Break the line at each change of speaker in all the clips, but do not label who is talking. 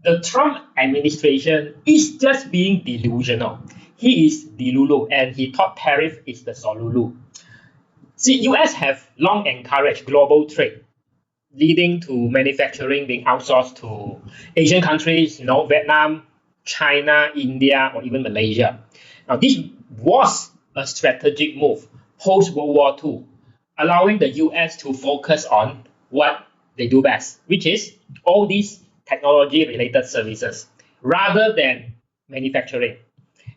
The Trump administration is just being delusional. He is delulu and he thought tariff is the solulu. See, US have long encouraged global trade, leading to manufacturing being outsourced to Asian countries, Vietnam, China, India, or even Malaysia. Now, this was a strategic move post World War II, allowing the US to focus on what they do best, which is all these technology related services rather than manufacturing.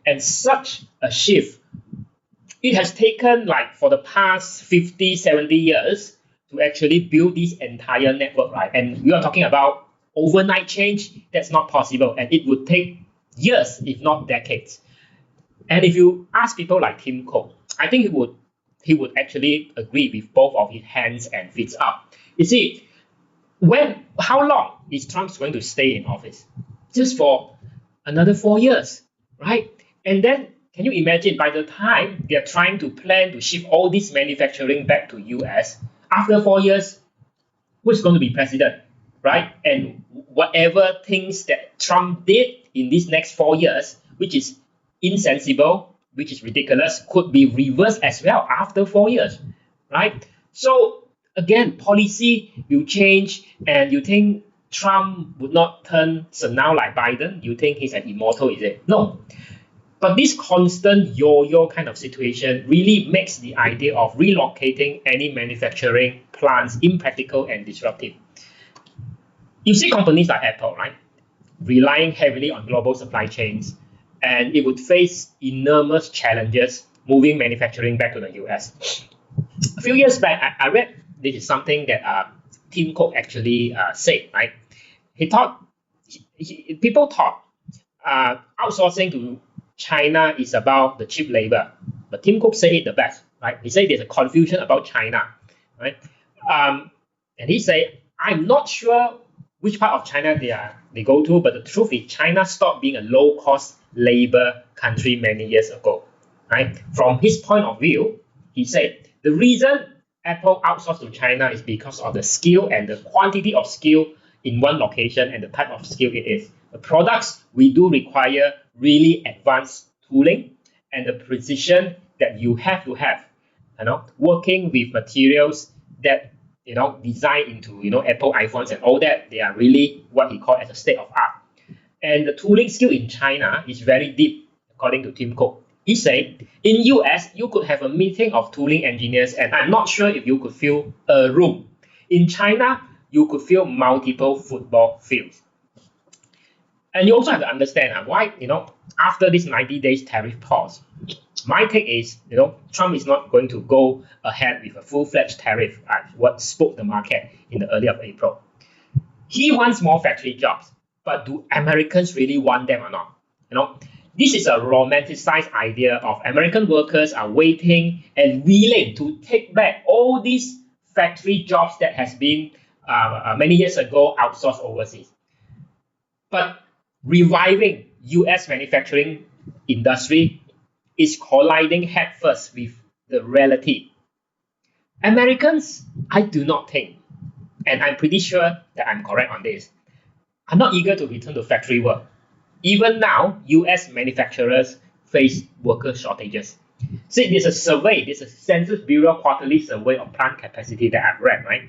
And such a shift, it has taken like for the past 50, 70 years to actually build this entire network, right? And we are talking about overnight change. That's not possible. And it would take years, if not decades. And if you ask people like Tim Cook, I think he would actually agree with both of his hands and feet up. You see, how long is Trump going to stay in office? Just for another 4 years, right? And then can you imagine by the time they're trying to plan to shift all this manufacturing back to US, after 4 years, who's going to be president, right? And whatever things that Trump did in these next 4 years, which is insensible, which is ridiculous, could be reversed as well after 4 years, right? So again, policy will change, and you think Trump would not turn senile like Biden? You think he's an immortal, is it? No. But this constant yo-yo kind of situation really makes the idea of relocating any manufacturing plants impractical and disruptive. You see companies like Apple, right, relying heavily on global supply chains, and it would face enormous challenges moving manufacturing back to the US. A few years back, I read this is something that Tim Cook actually said, right? He thought, people thought outsourcing to China is about the cheap labor, but Tim Cook said it the best, right? He said there's a confusion about China, right? And he said, I'm not sure which part of China they go to, but the truth is China stopped being a low-cost labor country many years ago, right? From his point of view, he said the reason Apple outsourced to China is because of the skill and the quantity of skill in one location and the type of skill it is. The products we do require really advanced tooling and the precision that you have to have, working with materials that design into Apple iPhones and all that. They are really what he called as a state of art. And the tooling skill in China is very deep, according to Tim Cook. He said, in US, you could have a meeting of tooling engineers, and I'm not sure if you could fill a room. In China, you could fill multiple football fields. And you also have to understand why, after this 90 days tariff pause, my take is, Trump is not going to go ahead with a full-fledged tariff, what spooked the market in the early of April. He wants more factory jobs, but do Americans really want them or not? This is a romanticized idea of American workers are waiting and willing to take back all these factory jobs that has been many years ago outsourced overseas. But reviving US manufacturing industry is colliding headfirst with the reality. Americans, I do not think, and I'm pretty sure that I'm correct on this, are not eager to return to factory work. Even now, US manufacturers face worker shortages. See, there's a survey, there's a Census Bureau quarterly survey of plant capacity that I've read, right?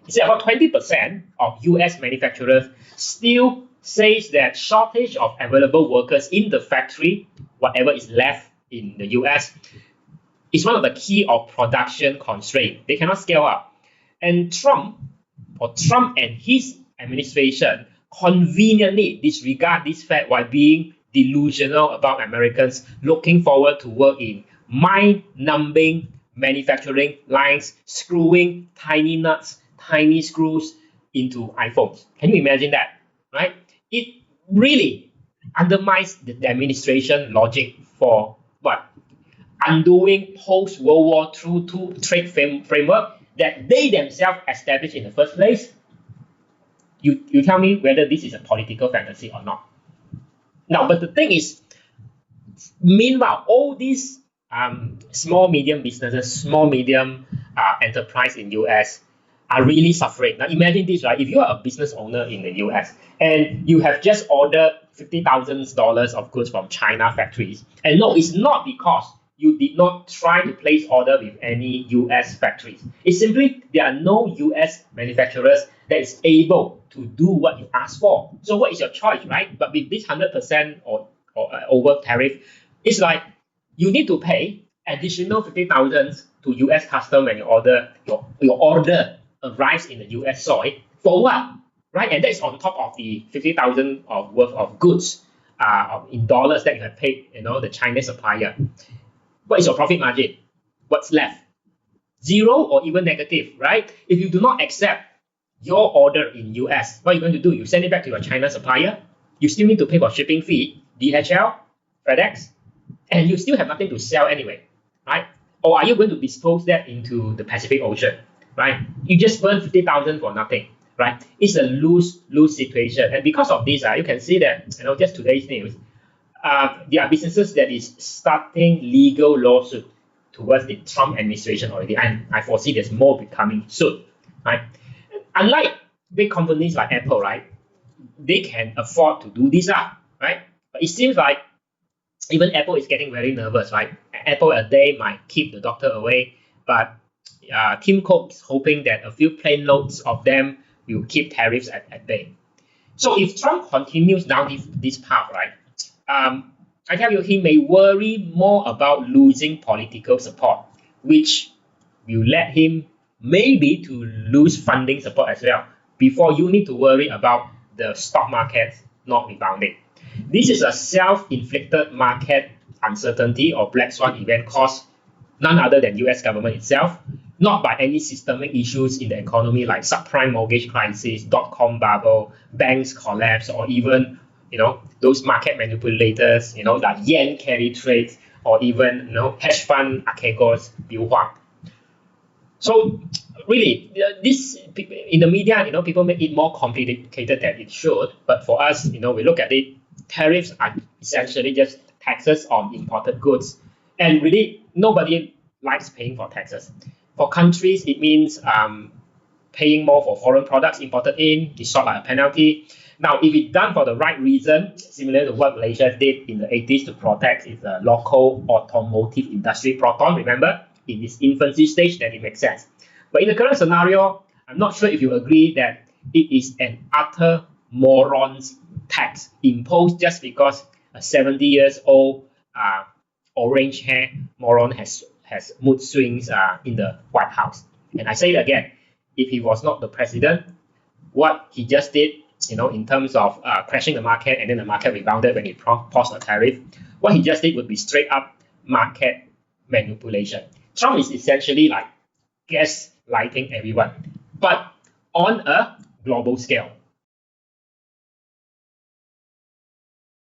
It says about 20% of US manufacturers still says that shortage of available workers in the factory, whatever is left in the US, is one of the key of production constraint. They cannot scale up. And Trump and his administration conveniently disregard this fact while being delusional about Americans looking forward to work in mind-numbing manufacturing lines, screwing tiny nuts, tiny screws into iPhones. Can you imagine that, right? It really undermines the administration logic for what? Undoing post-World War II trade framework that they themselves established in the first place. You tell me whether this is a political fantasy or not. Now, but the thing is, meanwhile, all these small, medium businesses, small, medium enterprise in US, are really suffering. Now imagine this, right? If you are a business owner in the US and you have just ordered $50,000 of goods from China factories, and no, it's not because you did not try to place order with any US factories. It's simply there are no US manufacturers that is able to do what you ask for. So what is your choice, right? But with this 100% or over tariff, it's like you need to pay additional 50,000 to US custom when your order arrives in the US soil for what, right? And that's on top of the 50,000 of worth of goods in dollars that you have paid, the Chinese supplier. What is your profit margin? What's left? Zero or even negative, right? If you do not accept your order in US, what are you going to do? You send it back to your China supplier. You still need to pay for shipping fee, DHL, FedEx, and you still have nothing to sell anyway, right? Or are you going to dispose that into the Pacific Ocean, right? You just burn 50,000 for nothing, right? It's a lose-lose situation. And because of this, you can see that, just today's news, there are businesses that is starting legal lawsuit towards the Trump administration already. And I foresee there's more becoming soon, right? Unlike big companies like Apple, right? They can afford to do this, right? But it seems like even Apple is getting very nervous, right? Apple a day might keep the doctor away, but Tim Cook is hoping that a few plane loads of them will keep tariffs at bay. So if Trump continues down this path, right, I tell you, he may worry more about losing political support, which will let him maybe to lose funding support as well, before you need to worry about the stock market not rebounding. This is a self-inflicted market uncertainty or black swan event caused none other than US government itself, not by any systemic issues in the economy like subprime mortgage crisis, dot-com bubble, banks collapse, or even those market manipulators, like yen carry trades, or even hedge fund archegos Liu Huang. So really, this in the media, people make it more complicated than it should. But for us, we look at it. Tariffs are essentially just taxes on imported goods, and really nobody likes paying for taxes. For countries, it means paying more for foreign products imported in. It's sort of like a penalty. Now, if it's done for the right reason, similar to what Malaysia did in the 80s to protect its local automotive industry, Proton, remember, in its infancy stage, then it makes sense. But in the current scenario, I'm not sure if you agree that it is an utter moron's tax imposed just because a 70 years old orange hair moron has mood swings in the White House. And I say it again, if he was not the president, what he just did, in terms of crashing the market and then the market rebounded when he paused the tariff, what he just did would be straight up market manipulation. Trump is essentially like gaslighting everyone, but on a global scale.